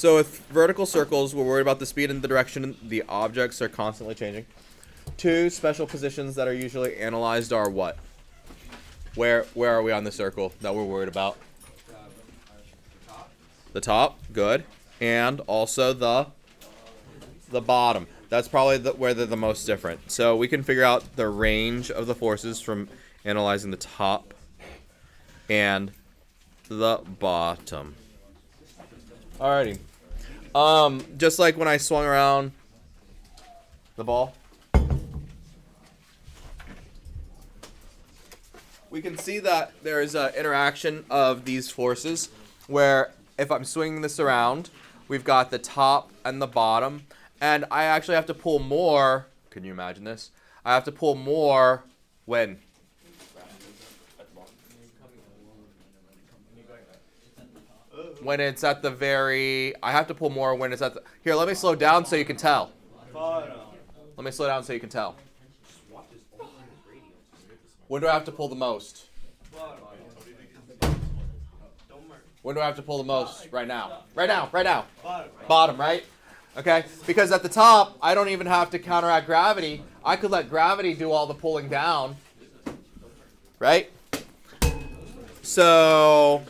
So with vertical circles, we're worried about the speed and the direction the objects are constantly changing. Two special positions that are usually analyzed are what? Where are we on the circle that we're worried about? The top, good. And also the bottom. That's probably where they're the most different. So we can figure out the range of the forces from analyzing the top and the bottom. Alrighty. Just like when I swung around the ball, we can see that there is an interaction of these forces where if I'm swinging this around, we've got the top and the bottom, and I actually have to pull more. Can you imagine this? I have to pull more when? When it's at the very, I have to pull more when it's at the, here, let me slow down so you can tell. Let me slow down so you can tell. When do I have to pull the most? When do I have to pull the most? Right now. Right now. Right now. Bottom, right? Okay? Because at the top, I don't even have to counteract gravity. I could let gravity do all the pulling down. Right? So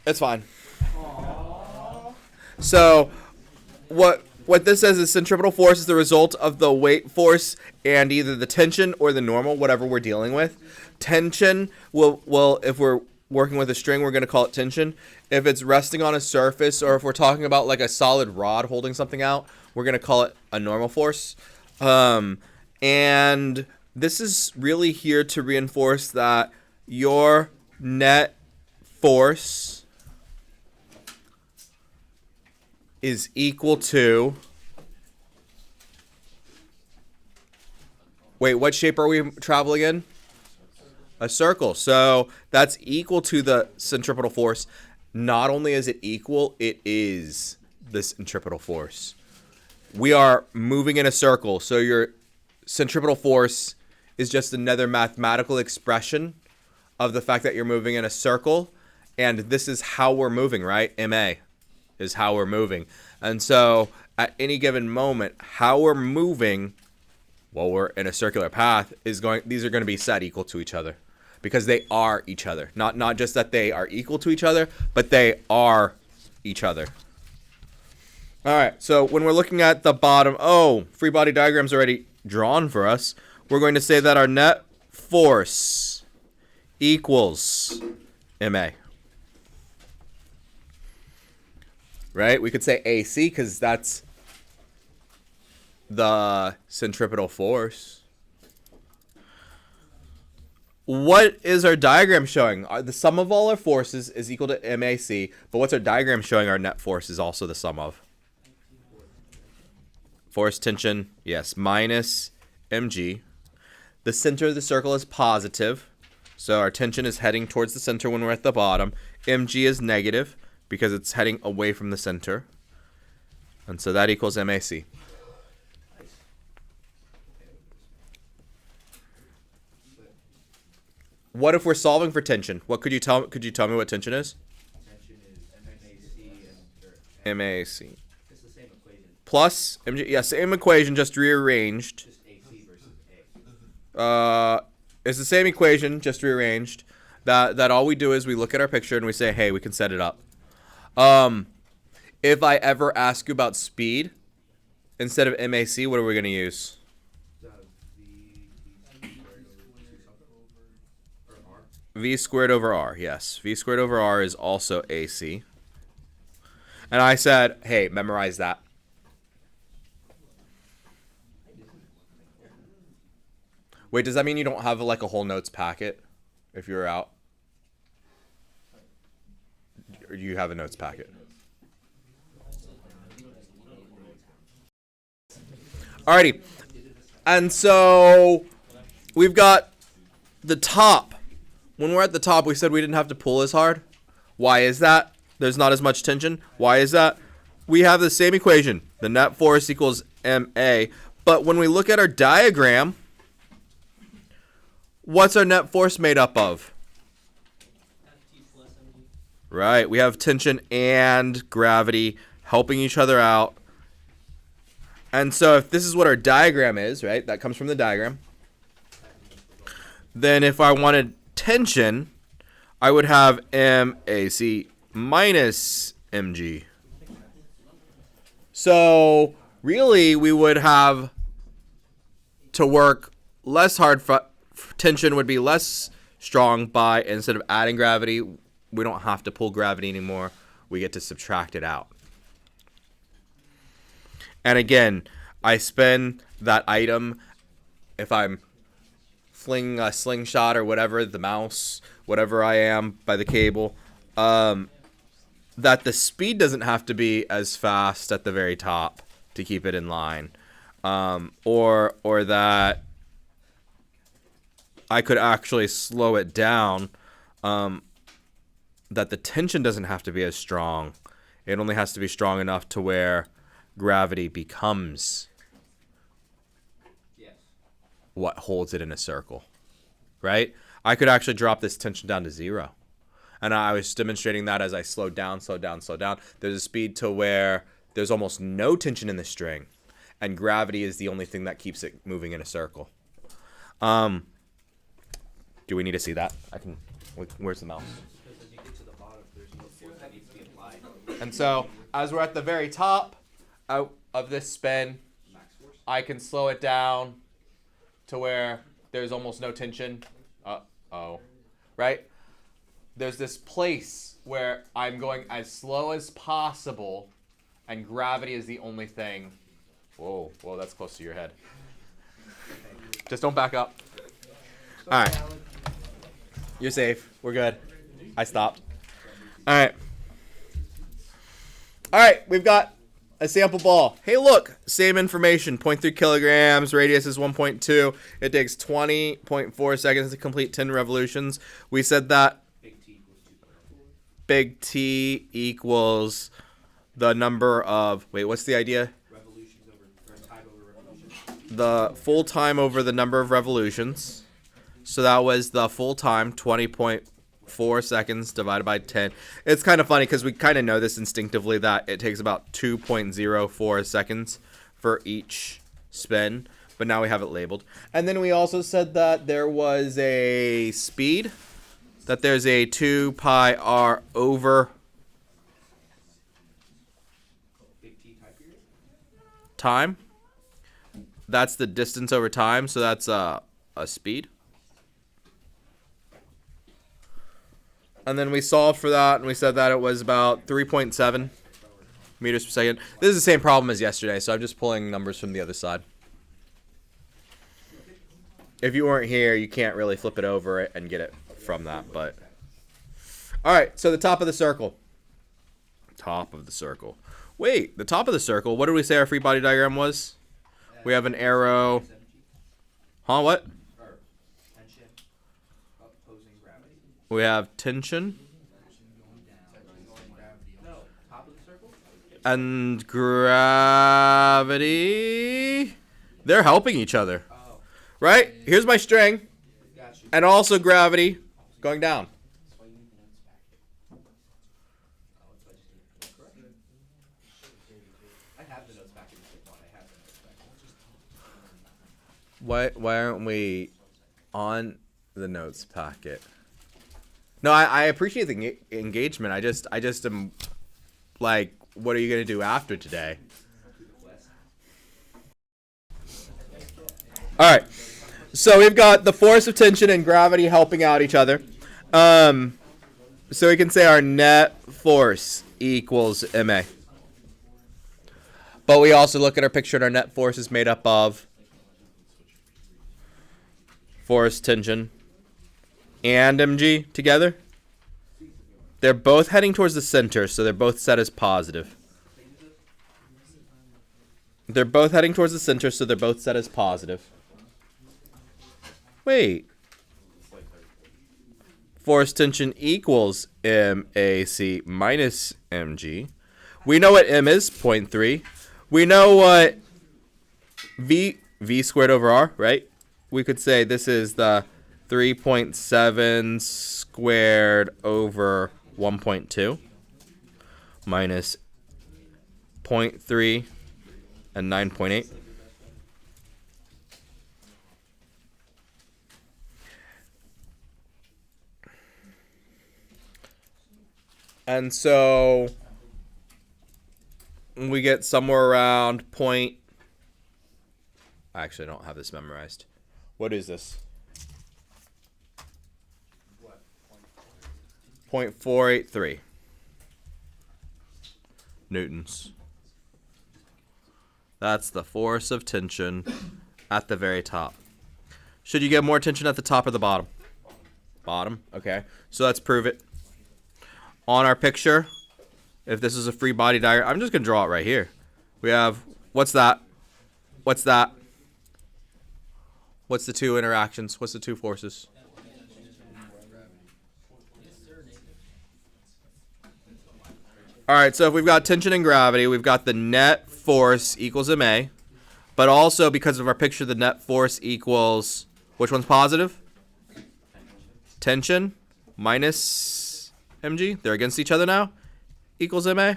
it's fine. So what this says is centripetal force is the result of the weight force and either the tension or the normal, whatever we're dealing with. Tension will if we're working with a string, we're going to call it tension. If it's resting on a surface, or if we're talking about like a solid rod holding something out, we're going to call it a normal force. And this is really here to reinforce that your net force is equal to, wait, what shape are we traveling in? A circle. So that's equal to the centripetal force. Not only is it equal, it is the centripetal force. We are moving in a circle, so your centripetal force is just another mathematical expression of the fact that you're moving in a circle, and this is how we're moving, right? MA is how we're moving. And so at any given moment, how we're moving while we're in a circular path is these are going to be set equal to each other because they are each other. Not just that they are equal to each other, but they are each other. All right, so when we're looking at the bottom, free body diagram's already drawn for us. We're going to say that our net force equals MA. Right? We could say AC because that's the centripetal force. What is our diagram showing? The sum of all our forces is equal to MAC, but what's our diagram showing? Our net force is also the sum of force, tension, yes, minus mg. The center of the circle is positive, so our tension is heading towards the center when we're at the bottom. Mg is negative because it's heading away from the center, and so that equals MAC. What if we're solving for tension? What could you tell me what tension is? Tension is MAC. It's the same equation. Plus mg. Yeah, same equation, just rearranged. Just AC versus A. It's the same equation, just rearranged. That all we do is we look at our picture and we say, hey, we can set it up. If I ever ask you about speed, instead of MAC, what are we going to use? V squared over R, yes. V squared over R is also AC. And I said, hey, memorize that. Wait, does that mean you don't have like a whole notes packet if you're out? Or do you have a notes packet? Alrighty. And so we've got the top. When we're at the top, we said we didn't have to pull as hard. Why is that? There's not as much tension. Why is that? We have the same equation. The net force equals MA. But when we look at our diagram, what's our net force made up of? Right. We have tension and gravity helping each other out. And so if this is what our diagram is, right, that comes from the diagram, then if I wanted tension, I would have MAC minus mg. So really, we would have to work less hard. Tension would be less strong by, instead of adding gravity, we don't have to pull gravity anymore. We get to subtract it out. And again, I spin that item if I'm flinging a slingshot or whatever, the mouse, whatever I am by the cable, that the speed doesn't have to be as fast at the very top to keep it in line. Or that I could actually slow it down, that the tension doesn't have to be as strong. It only has to be strong enough to where gravity becomes what holds it in a circle, right? I could actually drop this tension down to 0. And I was demonstrating that as I slowed down. There's a speed to where there's almost no tension in the string, and gravity is the only thing that keeps it moving in a circle. Do we need to see that? Where's the mouse? Because as you get to the bottom, there's no force that needs to be applied. And so, as we're at the very top of this spin, Max force. I can slow it down to where there's almost no tension. Right? There's this place where I'm going as slow as possible, and gravity is the only thing. Whoa, that's close to your head. Just don't back up. All right. You're safe. We're good. I stopped. All right, we've got a sample ball. Hey, look, same information. 0.3 kilograms, radius is 1.2. It takes 20.4 seconds to complete 10 revolutions. We said that Big T equals 2.4. big T equals the number of, wait, what's the idea? Revolutions over, or time over revolutions. The full time over the number of revolutions. So that was the full time, 20.4 seconds divided by 10. It's kind of funny because we kind of know this instinctively that it takes about 2.04 seconds for each spin, but now we have it labeled. And then we also said that there was a speed, that there's a 2 pi r over Big T time period. time. That's the distance over time, so that's a speed. And then we solved for that, and we said that it was about 3.7 meters per second. This is the same problem as yesterday, so I'm just pulling numbers from the other side. If you weren't here, you can't really flip it over and get it from that. But all right, so the top of the circle. Top of the circle. Wait, the top of the circle, what did we say our free body diagram was? We have an arrow. Huh, what? Or tension opposing gravity. We have tension No, top of the circle. and gravity. They're helping each other, Oh, right? Here's my string, got you. and also gravity going down. That's why you need the notes packet. Oh, that's why I just need to correct it. I have the notes packet if you want. I have the notes packet. Why aren't we on the notes packet? No, I appreciate the engagement. I just am like, what are you gonna do after today? All right. So we've got the force of tension and gravity helping out each other. So we can say our net force equals ma. But we also look at our picture, and our net force is made up of force, tension, and mg together. They're both heading towards the center, so they're both set as positive. They're both heading towards the center, so they're both set as positive. Wait. Force tension equals MAC minus mg. We know what m is, 0.3. We know what v squared over r, right? We could say this is the 3.7 squared over 1.2 minus 0.3 and 9.8. And so we get somewhere around point. I actually don't have this memorized. What is this? 0.483 newtons. That's the force of tension at the very top. Should you get more tension at the top or the bottom? Bottom. Okay. So let's prove it. On our picture, if this is a free body diagram, I'm just going to draw it right here. We have, what's that? What's that? What's the two interactions? What's the two forces? All right, so if we've got tension and gravity, we've got the net force equals ma. But also, because of our picture, the net force equals, which one's positive? Tension minus mg. They're against each other now. Equals ma.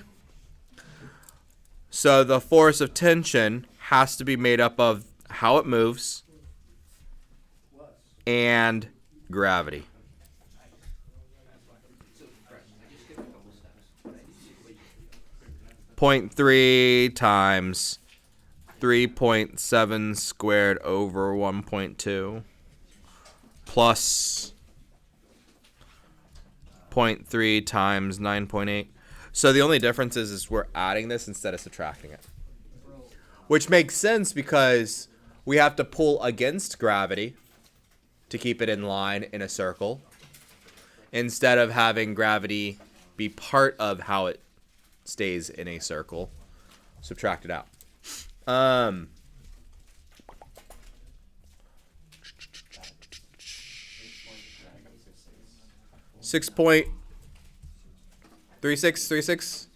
So the force of tension has to be made up of how it moves and gravity. Point 0.3 times 3.7 squared over 1.2 plus 0.3 times 9.8. So the only difference is we're adding this instead of subtracting it. Which makes sense because we have to pull against gravity to keep it in line in a circle instead of having gravity be part of how it stays in a circle. Subtract it out. 6.3636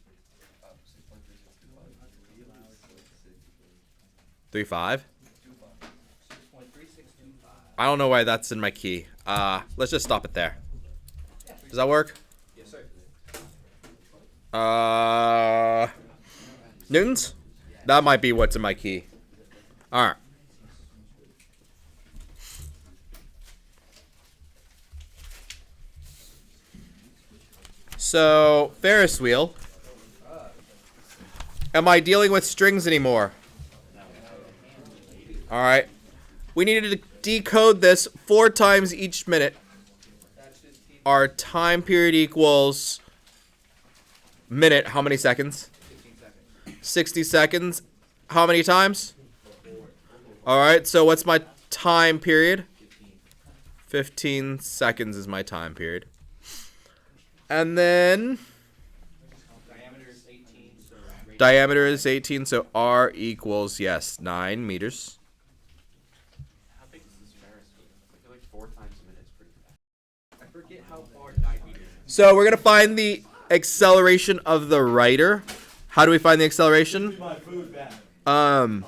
35. I don't know why that's in my key. Let's just stop it there. Does that work? Yes, sir. Newtons? That might be what's in my key. All right. So, Ferris wheel. Am I dealing with strings anymore? All right. We needed to decode this 4 times each minute. Our time period equals minute. How many seconds? 60 seconds. How many times? All right. So what's my time period? 15 seconds is my time period. And then diameter is 18, so R equals, yes, 9 meters. How big is this Ferris wheel? I feel like 4 times a minute's pretty fast. I forget how far 9 meters is. So we're going to find the acceleration of the rider. How do we find the acceleration? The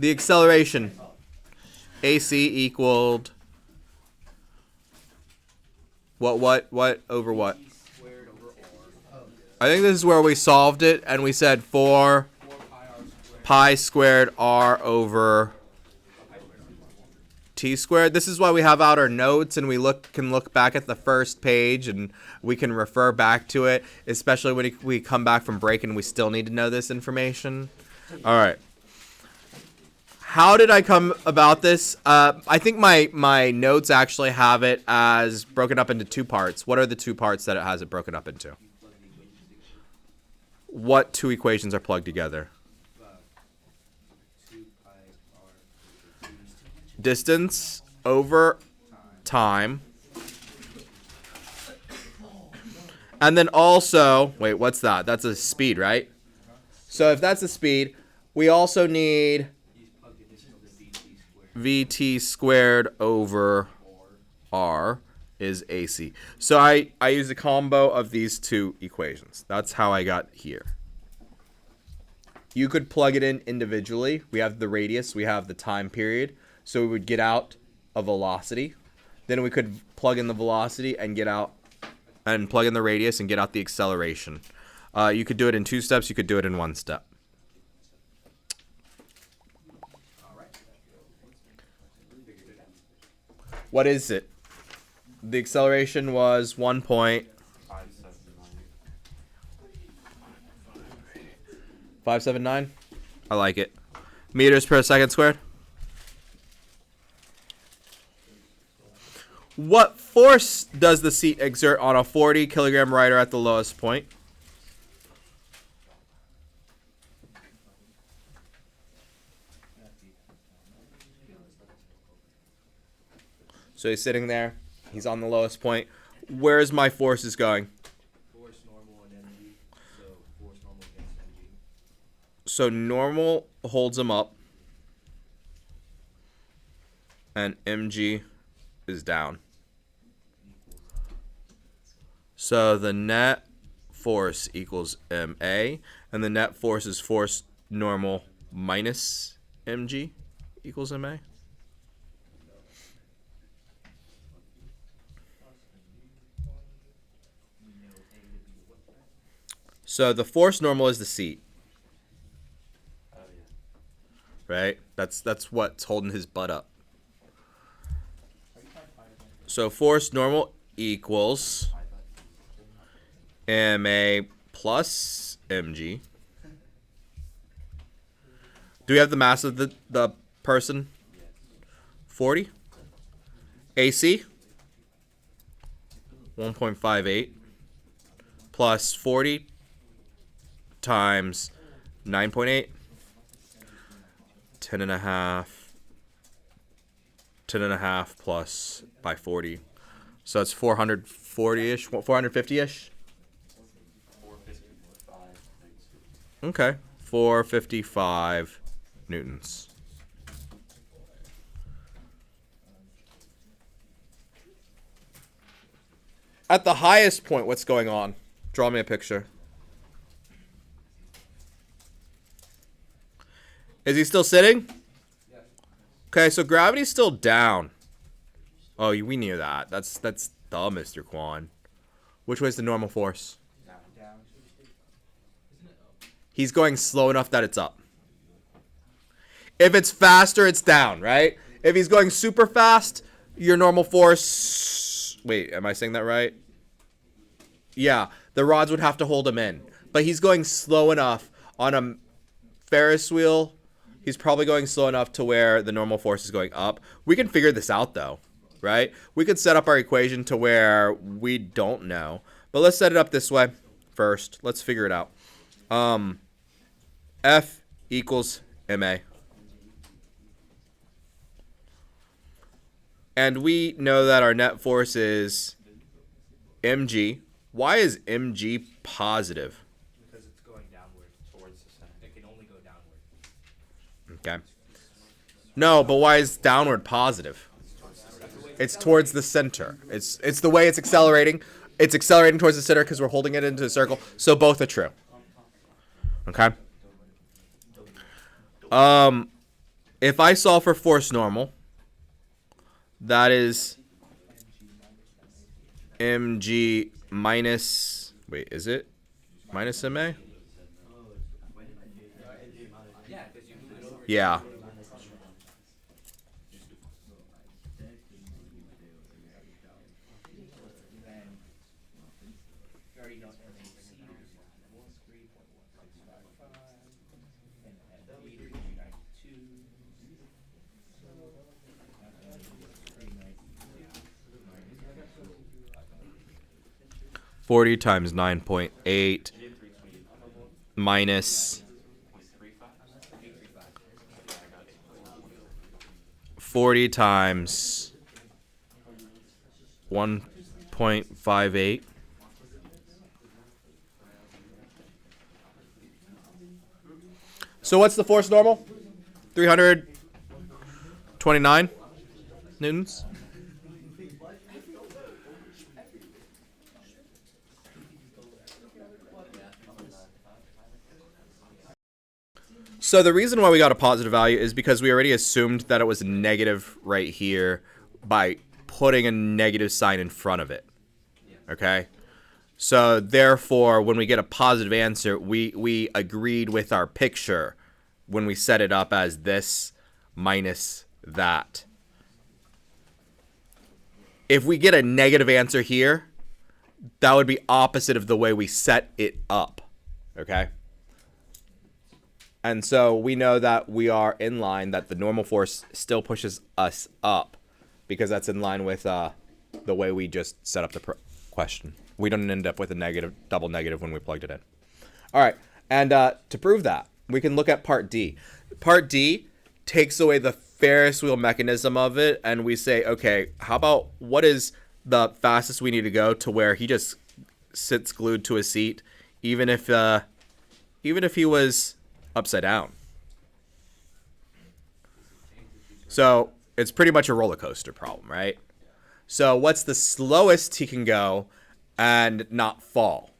acceleration. AC equaled what over what? I think this is where we solved it and we said 4 pi squared r over t squared. This is why we have out our notes and we can look back at the first page and we can refer back to it, especially when we come back from break and we still need to know this information. All right. How did I come about this? I think my notes actually have it as broken up into 2 parts. What are the 2 parts that it has it broken up into? What 2 equations are plugged together? Distance over time. And then also, wait, what's that? That's a speed, right? So if that's a speed, we also need VT squared over R is AC. So I use a combo of these 2 equations. That's how I got here. You could plug it in individually. We have the radius, we have the time period. So we would get out a velocity. Then we could plug in the velocity and get out and plug in the radius and get out the acceleration. You could do it in 2 steps. You could do it in 1 step. What is it? The acceleration was 1.579. I like it. Meters per second squared. What force does the seat exert on a 40-kilogram rider at the lowest point? So he's sitting there. He's on the lowest point. Where is my forces going? Force normal and mg. So force normal against mg. So normal holds him up. And mg is down. So the net force equals ma. And the net force is force normal minus mg equals ma. So the force normal is the seat. Right? That's what's holding his butt up. So force normal equals ma plus mg. Do we have the mass of the person? 40. AC 1.58 plus 40 times 9.8, 10 and a half, 10 and a half plus by 40. So that's 440-ish, 450-ish? 455. Okay, 455 newtons. At the highest point, what's going on? Draw me a picture. Is he still sitting? Yes. Okay, so gravity's still down. Oh, we knew that. That's dumb, Mr. Kwan. Which way's the normal force? Down. Down. He's going slow enough that it's up. If it's faster, it's down, right? If he's going super fast, your normal force... Wait, am I saying that right? Yeah, the rods would have to hold him in. But he's going slow enough on a Ferris wheel. He's probably going slow enough to where the normal force is going up. We can figure this out, though, right? We could set up our equation to where we don't know. But let's set it up this way first. Let's figure it out. F equals ma. And we know that our net force is mg. Why is mg positive? Because it's going downward towards the center. It can only go downward. Okay. No, but why is downward positive? It's towards the center. It's the way it's accelerating. It's accelerating towards the center because we're holding it into a circle. So both are true. Okay. If I solve for force normal, that is mg minus, wait, is it minus ma? Yeah. $40 times 9.8 minus 40 times 1.58. So what's the force normal? 329 newtons. So the reason why we got a positive value is because we already assumed that it was negative right here by putting a negative sign in front of it. Okay? So therefore, when we get a positive answer, we agreed with our picture when we set it up as this minus that. If we get a negative answer here, that would be opposite of the way we set it up. Okay? And so we know that we are in line, that the normal force still pushes us up because that's in line with the way we just set up the question. We don't end up with a negative, double negative when we plugged it in. All right. And to prove that, we can look at part D. Part D takes away the Ferris wheel mechanism of it, and we say, okay, how about what is the fastest we need to go to where he just sits glued to a seat, even if he was upside down. So it's pretty much a roller coaster problem, right? So what's the slowest he can go and not fall?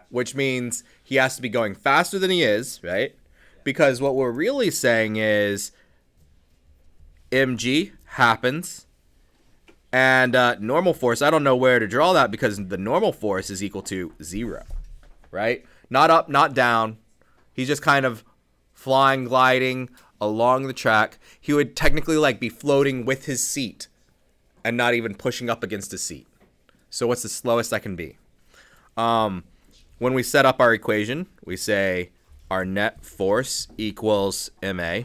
Which means he has to be going faster than he is, right? Because what we're really saying is mg happens, and normal force, I don't know where to draw that because the normal force is equal to 0, right? Not up, not down. He's just kind of flying, gliding along the track. He would technically like be floating with his seat and not even pushing up against his seat. So what's the slowest I can be? When we set up our equation, we say our net force equals ma.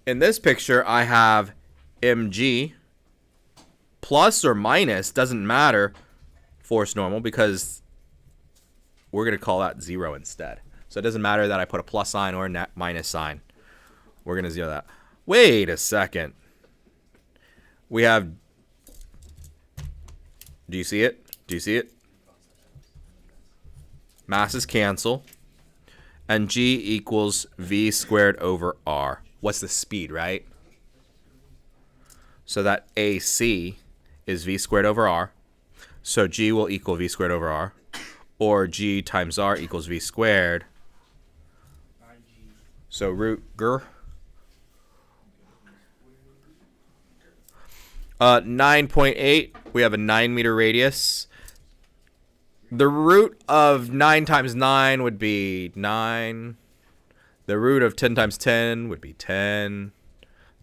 In this picture, I have mg plus or minus, doesn't matter, force normal, because we're going to call that 0 instead. So it doesn't matter that I put a plus sign or a net minus sign. We're going to 0 that. Wait a second. We have... Do you see it? Do you see it? Masses cancel. And G equals V squared over R. What's the speed, right? So that AC is V squared over R. So G will equal V squared over R. Or G times R equals V squared. So root GR. 9.8. We have a 9-meter radius. The root of 9 times 9 would be 9. The root of 10 times 10 would be 10.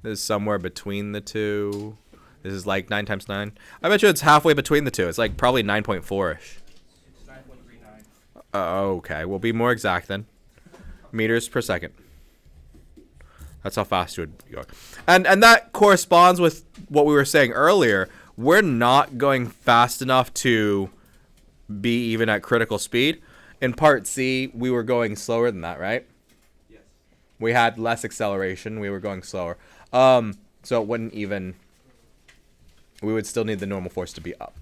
This is somewhere between the two. This is like 9 times 9. I bet you it's halfway between the two. It's like probably 9.4-ish. It's 9.39. Okay, we'll be more exact then. Meters per second. That's how fast you would go. And that corresponds with what we were saying earlier. We're not going fast enough to be even at critical speed. In part C, we were going slower than that, right? Yes. We had less acceleration. We were going slower. So it wouldn't even... We would still need the normal force to be up.